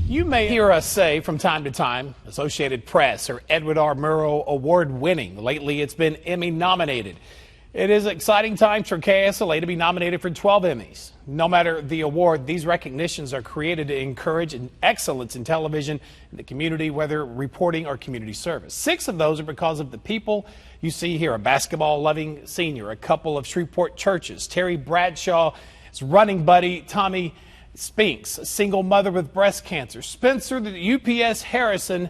You may hear us say from time to time, Associated Press or Edward R. Murrow award winning. Lately, it's been Emmy nominated. It is exciting times for KSLA to be nominated for 12 Emmys. No matter the award, these recognitions are created to encourage excellence in television in the community, whether reporting or community service. 6 of those are because of the people you see here: a basketball-loving senior, a couple of Shreveport churches, Terry Bradshaw, his running buddy, Tommy Spinks, a single mother with breast cancer, Spencer the UPS Harrison,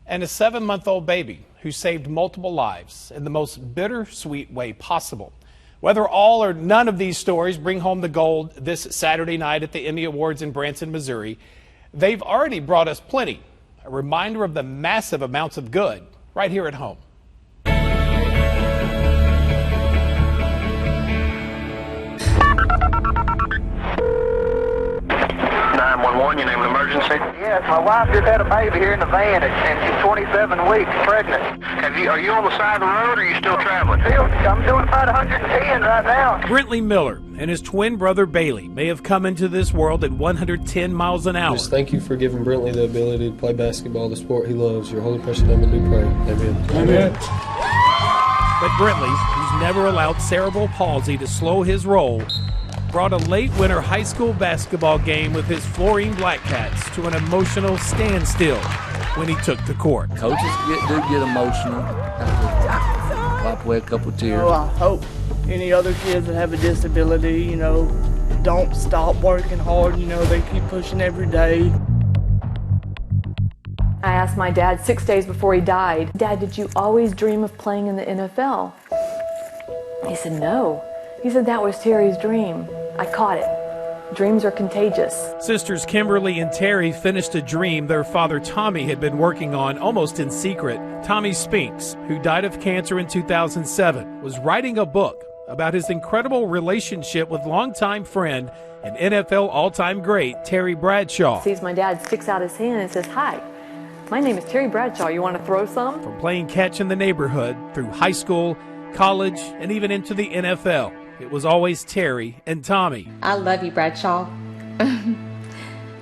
and a 7-month-old baby who saved multiple lives in the most bittersweet way possible. Whether all or none of these stories bring home the gold this Saturday night at the Emmy Awards in Branson, Missouri, they've already brought us plenty. A reminder of the massive amounts of good right here at home. 911, your name of emergency? Yes, my wife just had a baby here in the van, and she's 27 weeks pregnant. Are you on the side of the road, or are you still traveling? I'm doing about 110 right now. Brentley Miller and his twin brother Bailey may have come into this world at 110 miles an hour. Just thank you for giving Brentley the ability to play basketball, the sport he loves. Your holy precious name we do pray. Amen. Amen. But Brentley, who's never allowed cerebral palsy to slow his roll, brought a late winter high school basketball game with his Florine Black Cats to an emotional standstill when he took the court. Coaches do get emotional. Wipe away a couple tears. Well, I hope any other kids that have a disability, don't stop working hard. They keep pushing every day. I asked my dad 6 days before he died, "Dad, did you always dream of playing in the NFL?" He said, "No." He said, "That was Terry's dream. I caught it. Dreams are contagious." Sisters Kimberly and Terry finished a dream their father Tommy had been working on almost in secret. Tommy Spinks, who died of cancer in 2007, was writing a book about his incredible relationship with longtime friend and NFL all-time great Terry Bradshaw. Sees my dad, sticks out his hand and says, "Hi, my name is Terry Bradshaw. You want to throw some?" From playing catch in the neighborhood through high school, college, and even into the NFL, it was always Terry and Tommy. I love you, Bradshaw.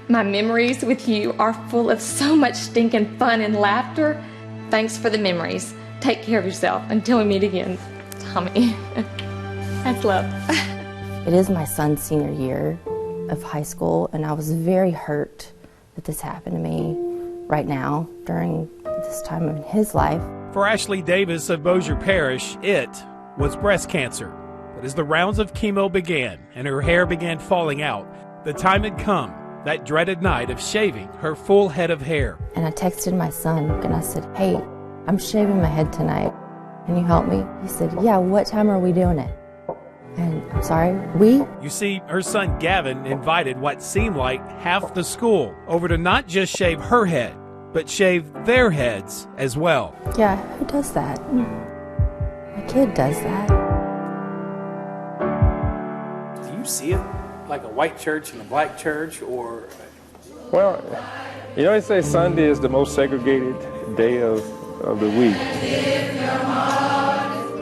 My memories with you are full of so much stinking fun and laughter. Thanks for the memories. Take care of yourself until we meet again, Tommy. That's love. It is my son's senior year of high school, and I was very hurt that this happened to me right now during this time in his life. For Ashley Davis of Bossier Parish, it was breast cancer. But as the rounds of chemo began and her hair began falling out, the time had come, that dreaded night of shaving her full head of hair. And I texted my son and I said, "Hey, I'm shaving my head tonight. Can you help me?" He said, "Yeah, what time are we doing it?" And I'm sorry, we? You see, her son Gavin invited what seemed like half the school over to not just shave her head, but shave their heads as well. Yeah, who does that? My kid does that. Do you see it like a white church and a black church, or? Well, they say Sunday is the most segregated day of the week.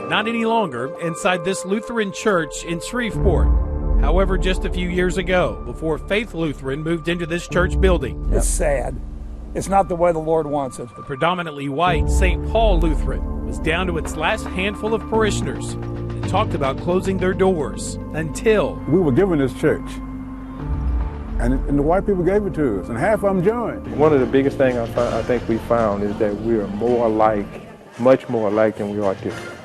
Not any longer inside this Lutheran church in Shreveport. However, just a few years ago, before Faith Lutheran moved into this church building. It's sad. It's not the way the Lord wants it. The predominantly white St. Paul Lutheran was down to its last handful of parishioners and talked about closing their doors until we were given this church. And the white people gave it to us, and half of them joined. One of the biggest things I think we found is that we are more alike, much more alike than we are different.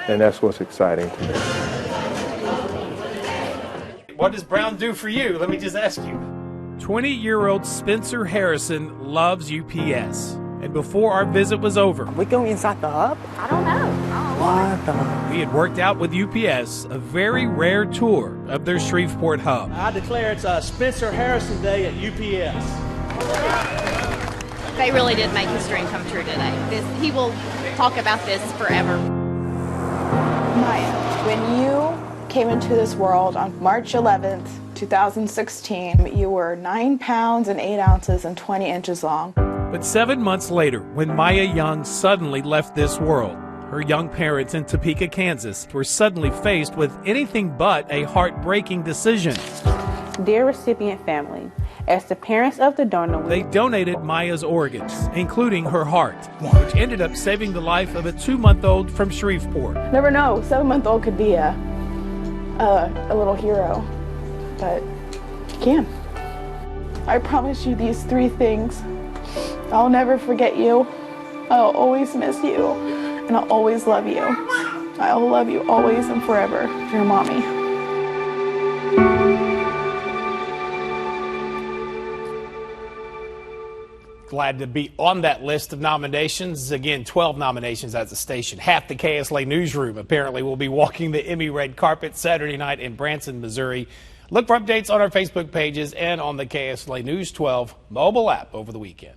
And that's what's exciting to me. What does Brown do for you? Let me just ask you. 20-year-old Spencer Harrison loves UPS. And before our visit was over, We going inside the hub? I don't know. What the? we had worked out with UPS a very rare tour of their Shreveport hub. I declare it's Spencer Harrison Day at UPS. They really did make his dream come true today. He will talk about this forever. Maya, when you came into this world on March 11th, 2016, you were 9 pounds and 8 ounces and 20 inches long. But 7 months later, when Maya Young suddenly left this world, her young parents in Topeka, Kansas, were suddenly faced with anything but a heartbreaking decision. Dear recipient family, As the parents of the donor, They donated Maya's organs, including her heart, which ended up saving the life of a 2-month-old from Shreveport. Never know, 7-month-old could be a little hero, but you can. I promise you these 3 things. I'll never forget you. I'll always miss you, and I'll always love you. I'll love you always and forever. Your mommy. Glad to be on that list of nominations. Again, 12 nominations at the station. Half the KSLA newsroom apparently will be walking the Emmy red carpet Saturday night in Branson, Missouri. Look for updates on our Facebook pages and on the KSLA News 12 mobile app over the weekend.